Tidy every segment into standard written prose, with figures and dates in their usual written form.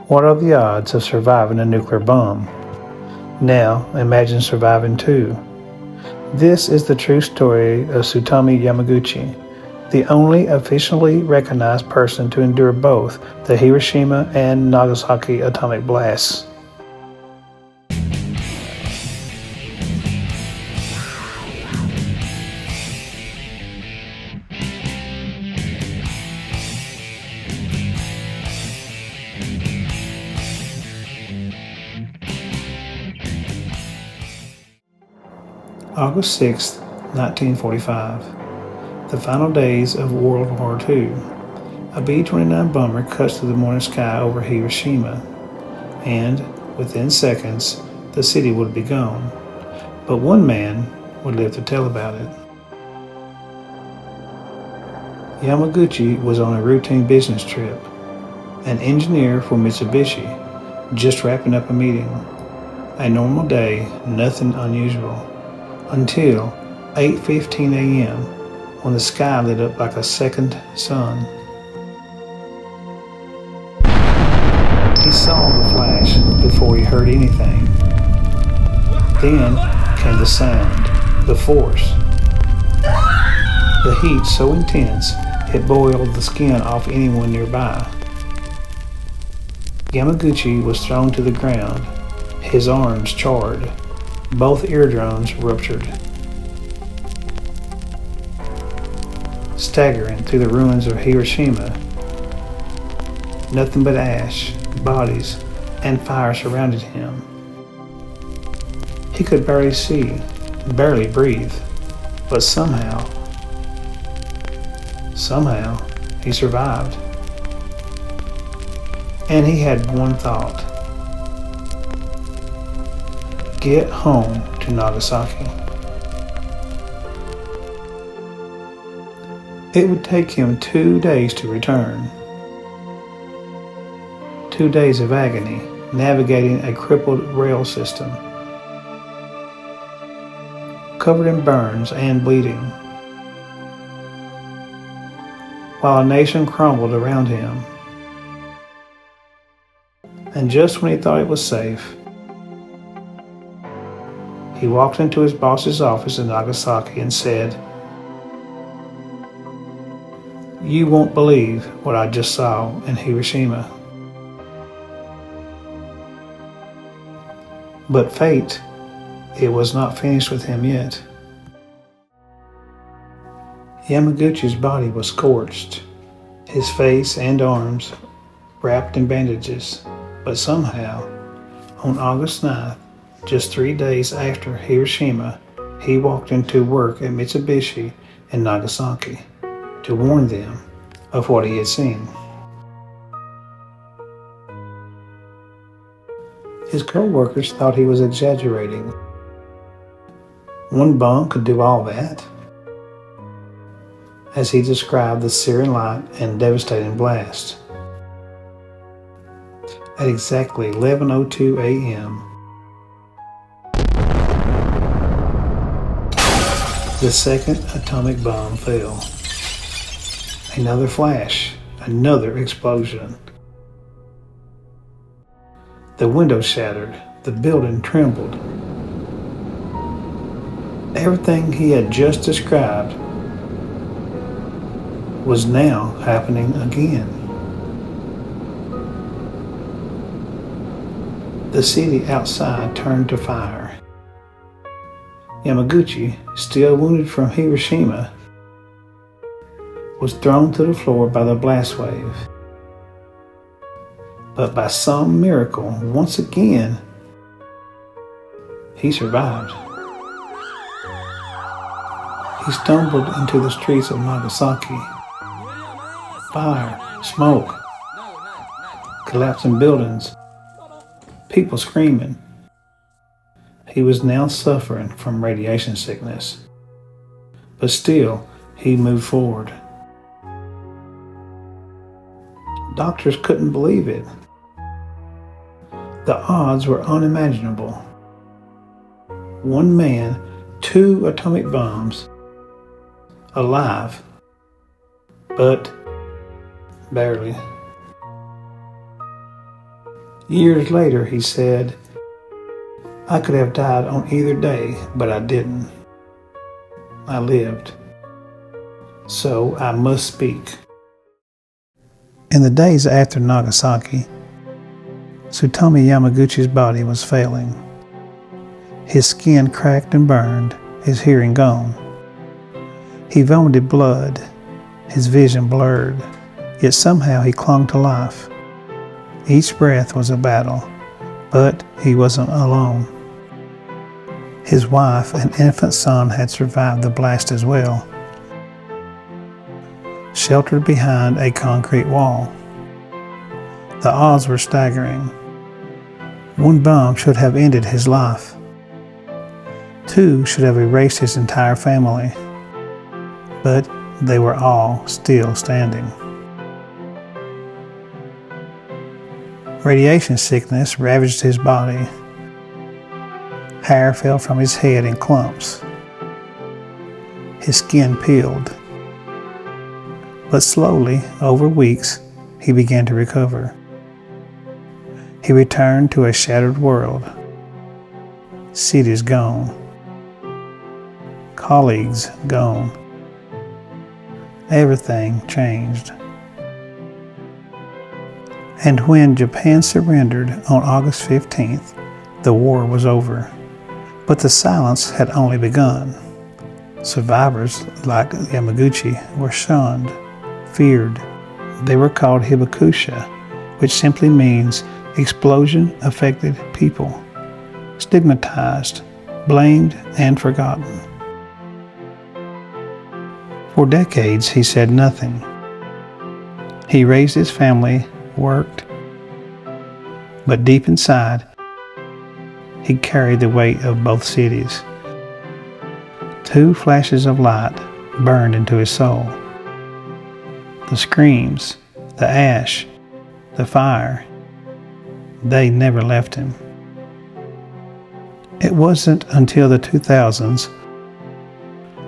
What are the odds of surviving a nuclear bomb? Now, imagine surviving two. This is the true story of Tsutomu Yamaguchi, the only officially recognized person to endure both the Hiroshima and Nagasaki atomic blasts. August 6, 1945, the final days of World War II. A B-29 bomber cuts through the morning sky over Hiroshima, and within seconds, the city would be gone. But one man would live to tell about it. Yamaguchi was on a routine business trip, an engineer for Mitsubishi, just wrapping up a meeting. A normal day, nothing unusual. Until 8:15 a.m. when the sky lit up like a second sun. He saw the flash before he heard anything. Then came the sound, the force. The heat so intense it boiled the skin off anyone nearby. Yamaguchi was thrown to the ground, his arms charred. Both eardrums ruptured. Staggering through the ruins of Hiroshima, nothing but ash, bodies, and fire surrounded him. He could barely see, barely breathe, but somehow, he survived. And he had one thought: get home to Nagasaki. It would take him 2 days to return. 2 days of agony navigating a crippled rail system, covered in burns and bleeding, while a nation crumbled around him. And just when he thought it was safe, he walked into his boss's office in Nagasaki and said, "You won't believe what I just saw in Hiroshima." But fate, it was not finished with him yet. Yamaguchi's body was scorched, his face and arms wrapped in bandages, but somehow, on August 9th, just 3 days after Hiroshima, he walked into work at Mitsubishi in Nagasaki to warn them of what he had seen. His co-workers thought he was exaggerating. One bomb could do all that, as he described the searing light and devastating blast. At exactly 11:02 a.m., the second atomic bomb fell. Another flash, another explosion. The window shattered, the building trembled. Everything he had just described was now happening again. The city outside turned to fire. Yamaguchi, still wounded from Hiroshima, was thrown to the floor by the blast wave. But by some miracle, once again, he survived. He stumbled into the streets of Nagasaki. Fire, smoke, collapsing buildings, people screaming. He was now suffering from radiation sickness, but still he moved forward. Doctors couldn't believe it. The odds were unimaginable. One man, 2 atomic bombs, alive, but barely. Years later, he said, "I could have died on either day, but I didn't. I lived. So I must speak." In the days after Nagasaki, Tsutomu Yamaguchi's body was failing. His skin cracked and burned, his hearing gone. He vomited blood, his vision blurred, yet somehow he clung to life. Each breath was a battle, but he wasn't alone. His wife and infant son had survived the blast as well, sheltered behind a concrete wall. The odds were staggering. One bomb should have ended his life. Two should have erased his entire family. But they were all still standing. Radiation sickness ravaged his body. Hair fell from his head in clumps. His skin peeled. But slowly, over weeks, he began to recover. He returned to a shattered world. Cities gone. Colleagues gone. Everything changed. And when Japan surrendered on August 15th, the war was over. But the silence had only begun. Survivors like Yamaguchi were shunned, feared. They were called hibakusha, which simply means explosion-affected people, stigmatized, blamed, and forgotten. For decades, he said nothing. He raised his family, worked, but deep inside, he carried the weight of both cities. Two flashes of light burned into his soul. The screams, the ash, the fire, they never left him. It wasn't until the 2000s,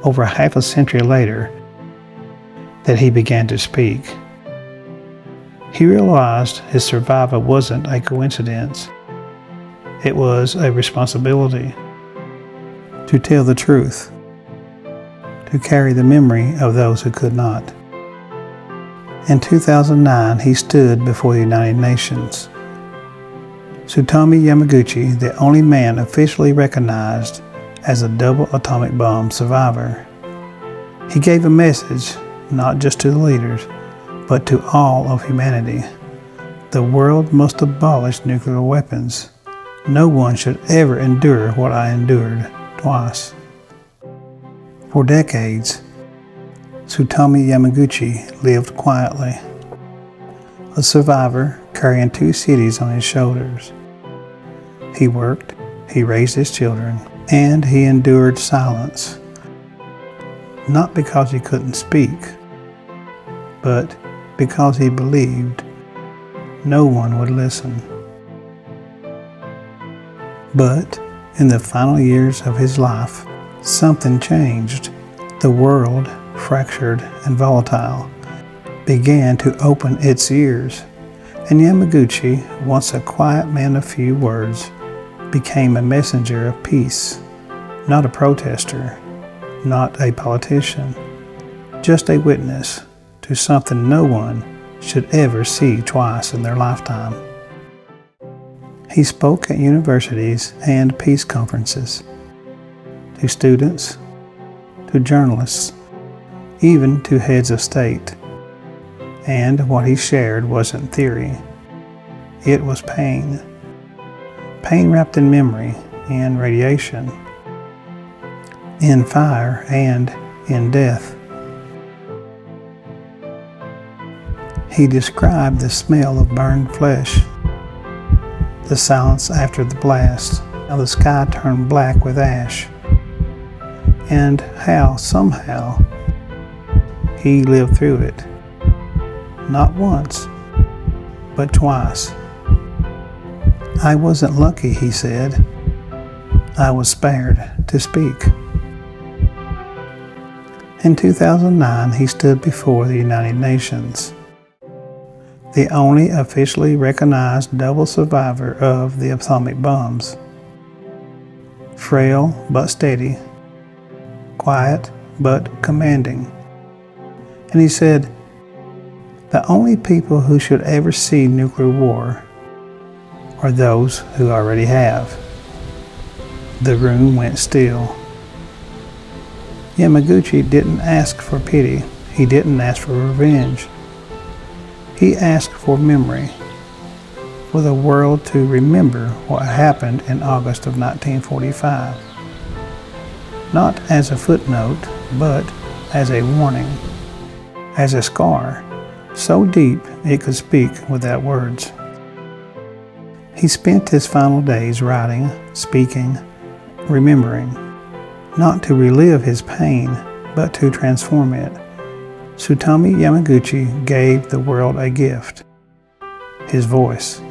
over half a century later, that he began to speak. He realized his survival wasn't a coincidence. It was a responsibility to tell the truth, to carry the memory of those who could not. In 2009, he stood before the United Nations. Tsutomu Yamaguchi, the only man officially recognized as a double atomic bomb survivor. He gave a message, not just to the leaders, but to all of humanity. The world must abolish nuclear weapons. No one should ever endure what I endured twice. For decades, Tsutomu Yamaguchi lived quietly, a survivor carrying two cities on his shoulders. He worked, he raised his children, and he endured silence. Not because he couldn't speak, but because he believed no one would listen. But in the final years of his life, something changed. The world, fractured and volatile, began to open its ears, and Yamaguchi, once a quiet man of few words, became a messenger of peace, not a protester, not a politician, just a witness to something no one should ever see twice in their lifetime. He spoke at universities and peace conferences, to students, to journalists, even to heads of state. And what he shared wasn't theory. It was pain. Pain wrapped in memory, in radiation, in fire, and in death. He described the smell of burned flesh, the silence after the blast, how the sky turned black with ash, and how somehow he lived through it. Not once, but twice. I wasn't lucky, he said. I was spared to speak. In 2009, he stood before the United Nations. the only officially recognized double survivor of the atomic bombs. Frail but steady, quiet but commanding. And he said, "The only people who should ever see nuclear war are those who already have." The room went still. Yamaguchi didn't ask for pity. He didn't ask for revenge. He asked for memory, for the world to remember what happened in August of 1945. Not as a footnote, but as a warning, as a scar, so deep it could speak without words. He spent his final days writing, speaking, remembering, not to relive his pain, but to transform it. Tsutomu Yamaguchi gave the world a gift, his voice,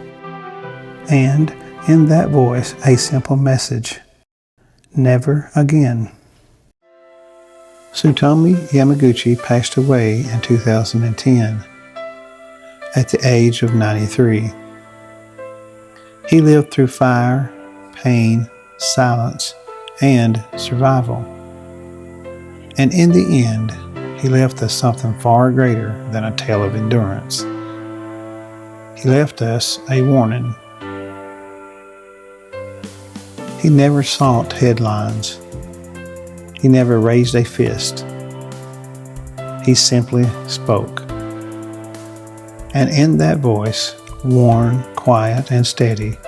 and in that voice a simple message: never again. Tsutomu Yamaguchi passed away in 2010 at the age of 93. He lived through fire, pain, silence, and survival. And in the end, he left us something far greater than a tale of endurance. He left us a warning. He never sought headlines. He never raised a fist. He simply spoke. And in that voice, worn, quiet, and steady,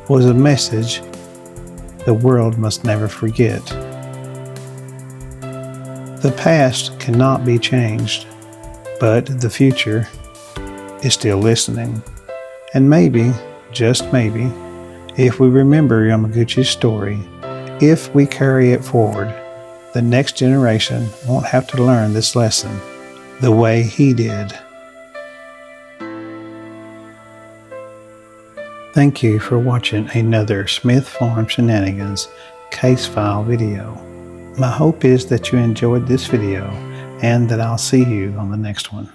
was a message the world must never forget. The past cannot be changed, but the future is still listening. And maybe, just maybe, if we remember Yamaguchi's story, if we carry it forward, the next generation won't have to learn this lesson the way he did. Thank you for watching another Smith Farm Shenanigans case file video. My hope is that you enjoyed this video and that I'll see you on the next one.